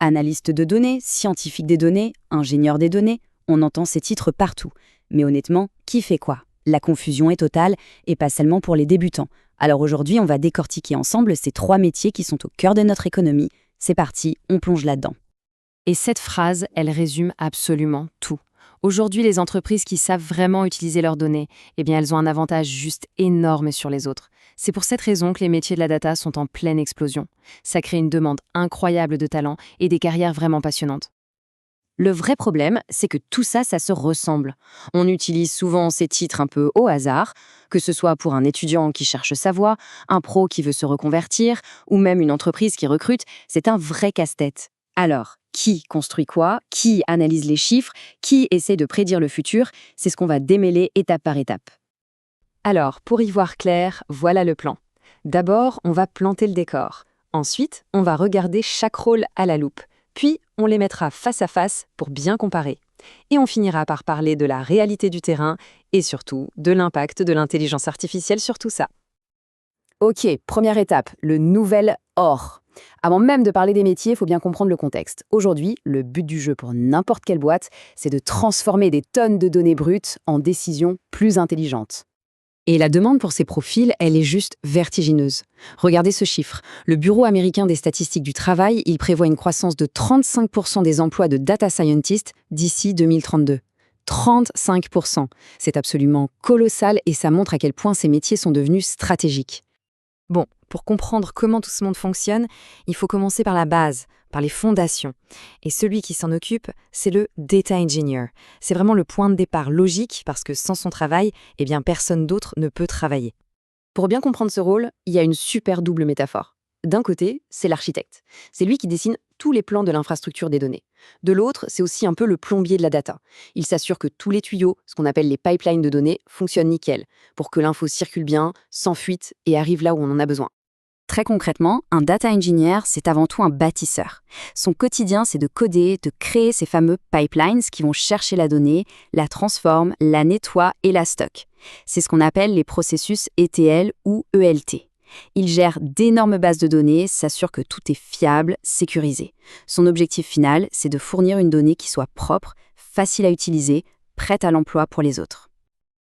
Analyste de données, scientifique des données, ingénieur des données, on entend ces titres partout. Mais honnêtement, qui fait quoi? La confusion est totale, et pas seulement pour les débutants. Alors aujourd'hui, on va décortiquer ensemble ces 3 métiers qui sont au cœur de notre économie. C'est parti, on plonge là-dedans. Et cette phrase, elle résume absolument tout. Aujourd'hui, les entreprises qui savent vraiment utiliser leurs données, eh bien, elles ont un avantage juste énorme sur les autres. C'est pour cette raison que les métiers de la data sont en pleine explosion. Ça crée une demande incroyable de talents et des carrières vraiment passionnantes. Le vrai problème, c'est que tout ça, ça se ressemble. On utilise souvent ces titres un peu au hasard, que ce soit pour un étudiant qui cherche sa voie, un pro qui veut se reconvertir, ou même une entreprise qui recrute, c'est un vrai casse-tête. Alors, qui construit quoi? Qui analyse les chiffres? Qui essaie de prédire le futur? C'est ce qu'on va démêler étape par étape. Alors, pour y voir clair, voilà le plan. D'abord, on va planter le décor. Ensuite, on va regarder chaque rôle à la loupe. Puis, on les mettra face à face pour bien comparer. Et on finira par parler de la réalité du terrain et surtout de l'impact de l'intelligence artificielle sur tout ça. Ok, première étape, le nouvel or. Avant même de parler des métiers, il faut bien comprendre le contexte. Aujourd'hui, le but du jeu pour n'importe quelle boîte, c'est de transformer des tonnes de données brutes en décisions plus intelligentes. Et la demande pour ces profils, elle est juste vertigineuse. Regardez ce chiffre. Le Bureau américain des statistiques du travail, il prévoit une croissance de 35% des emplois de data scientist d'ici 2032. 35%. C'est absolument colossal et ça montre à quel point ces métiers sont devenus stratégiques. Bon, pour comprendre comment tout ce monde fonctionne, il faut commencer par la base, par les fondations. Et celui qui s'en occupe, c'est le data engineer. C'est vraiment le point de départ logique parce que sans son travail, eh bien personne d'autre ne peut travailler. Pour bien comprendre ce rôle, il y a une super double métaphore. D'un côté, c'est l'architecte. C'est lui qui dessine tous les plans de l'infrastructure des données. De l'autre, c'est aussi un peu le plombier de la data. Il s'assure que tous les tuyaux, ce qu'on appelle les pipelines de données, fonctionnent nickel, pour que l'info circule bien, sans fuite et arrive là où on en a besoin. Très concrètement, un data engineer, c'est avant tout un bâtisseur. Son quotidien, c'est de coder, de créer ces fameux pipelines qui vont chercher la donnée, la transforment, la nettoient et la stockent. C'est ce qu'on appelle les processus ETL ou ELT. Il gère d'énormes bases de données, s'assure que tout est fiable, sécurisé. Son objectif final, c'est de fournir une donnée qui soit propre, facile à utiliser, prête à l'emploi pour les autres.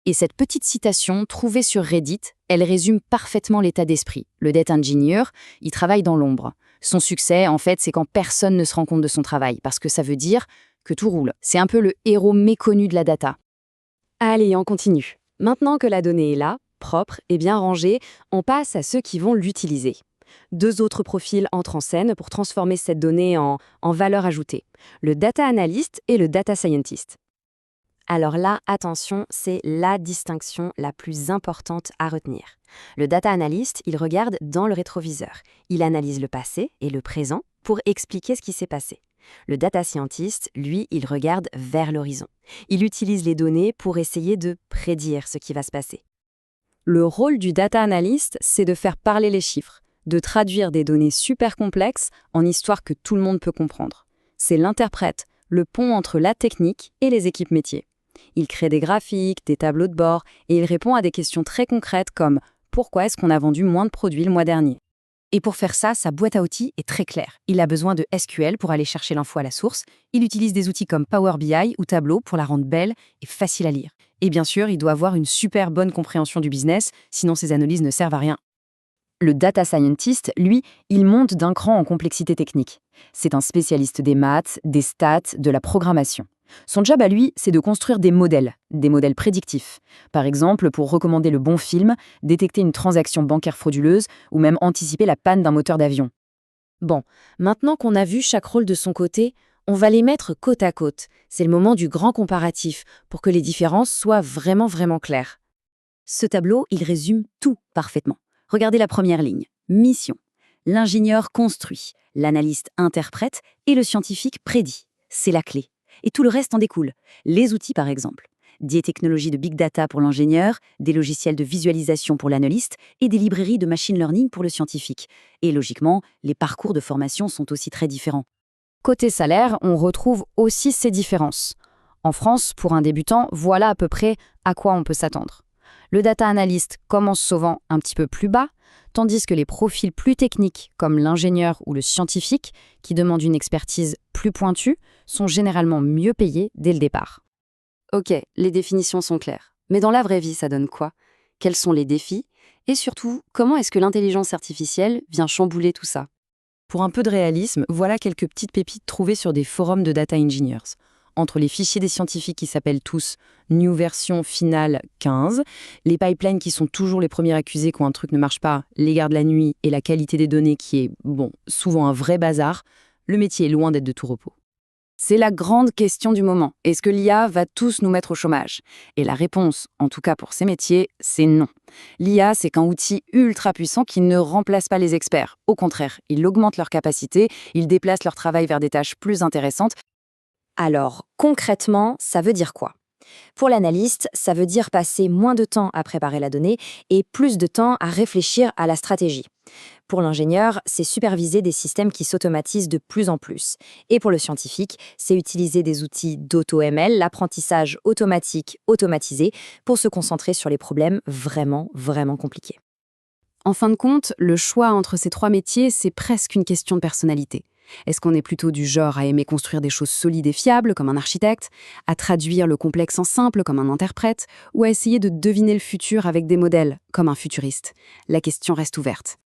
Et cette petite citation, trouvée sur Reddit, elle résume parfaitement l'état d'esprit. Le data engineer, il travaille dans l'ombre. Son succès, en fait, c'est quand personne ne se rend compte de son travail, parce que ça veut dire que tout roule. C'est un peu le héros méconnu de la data. Allez, on continue. Maintenant que la donnée est là, propre et bien rangée, on passe à ceux qui vont l'utiliser. 2 autres profils entrent en scène pour transformer cette donnée en valeur ajoutée. Le data analyst et le data scientist. Alors là, attention, c'est la distinction la plus importante à retenir. Le data analyst, il regarde dans le rétroviseur. Il analyse le passé et le présent pour expliquer ce qui s'est passé. Le data scientist, lui, il regarde vers l'horizon. Il utilise les données pour essayer de prédire ce qui va se passer. Le rôle du data analyst, c'est de faire parler les chiffres, de traduire des données super complexes en histoires que tout le monde peut comprendre. C'est l'interprète, le pont entre la technique et les équipes métiers. Il crée des graphiques, des tableaux de bord et il répond à des questions très concrètes comme « Pourquoi est-ce qu'on a vendu moins de produits le mois dernier ?» Et pour faire ça, sa boîte à outils est très claire. Il a besoin de SQL pour aller chercher l'info à la source. Il utilise des outils comme Power BI ou Tableau pour la rendre belle et facile à lire. Et bien sûr, il doit avoir une super bonne compréhension du business, sinon ses analyses ne servent à rien. Le data scientist, lui, il monte d'un cran en complexité technique. C'est un spécialiste des maths, des stats, de la programmation. Son job à lui, c'est de construire des modèles prédictifs. Par exemple, pour recommander le bon film, détecter une transaction bancaire frauduleuse ou même anticiper la panne d'un moteur d'avion. Bon, maintenant qu'on a vu chaque rôle de son côté, on va les mettre côte à côte. C'est le moment du grand comparatif pour que les différences soient vraiment claires. Ce tableau, il résume tout parfaitement. Regardez la première ligne. Mission. L'ingénieur construit, l'analyste interprète et le scientifique prédit. C'est la clé. Et tout le reste en découle. Les outils, par exemple. Des technologies de big data pour l'ingénieur, des logiciels de visualisation pour l'analyste et des librairies de machine learning pour le scientifique. Et logiquement, les parcours de formation sont aussi très différents. Côté salaire, on retrouve aussi ces différences. En France, pour un débutant, voilà à peu près à quoi on peut s'attendre. Le data analyst commence souvent un petit peu plus bas, tandis que les profils plus techniques, comme l'ingénieur ou le scientifique, qui demandent une expertise plus pointue, sont généralement mieux payés dès le départ. Ok, les définitions sont claires. Mais dans la vraie vie, ça donne quoi? Quels sont les défis? Et surtout, comment est-ce que l'intelligence artificielle vient chambouler tout ça? Pour un peu de réalisme, voilà quelques petites pépites trouvées sur des forums de data engineers. Entre les fichiers des scientifiques qui s'appellent tous New version finale 15, les pipelines qui sont toujours les premiers accusés quand un truc ne marche pas, les gardes la nuit et la qualité des données qui est, souvent un vrai bazar, le métier est loin d'être de tout repos. C'est la grande question du moment. Est-ce que l'IA va tous nous mettre au chômage? Et la réponse, en tout cas pour ces métiers, c'est non. L'IA, c'est qu'un outil ultra puissant qui ne remplace pas les experts. Au contraire, il augmente leurs capacités, il déplace leur travail vers des tâches plus intéressantes. Alors, concrètement, ça veut dire quoi? Pour l'analyste, ça veut dire passer moins de temps à préparer la donnée et plus de temps à réfléchir à la stratégie. Pour l'ingénieur, c'est superviser des systèmes qui s'automatisent de plus en plus. Et pour le scientifique, c'est utiliser des outils d'auto-ML, l'apprentissage automatique automatisé, pour se concentrer sur les problèmes vraiment, vraiment compliqués. En fin de compte, le choix entre ces trois métiers, c'est presque une question de personnalité. Est-ce qu'on est plutôt du genre à aimer construire des choses solides et fiables, comme un architecte, à traduire le complexe en simple, comme un interprète, ou à essayer de deviner le futur avec des modèles, comme un futuriste? La question reste ouverte.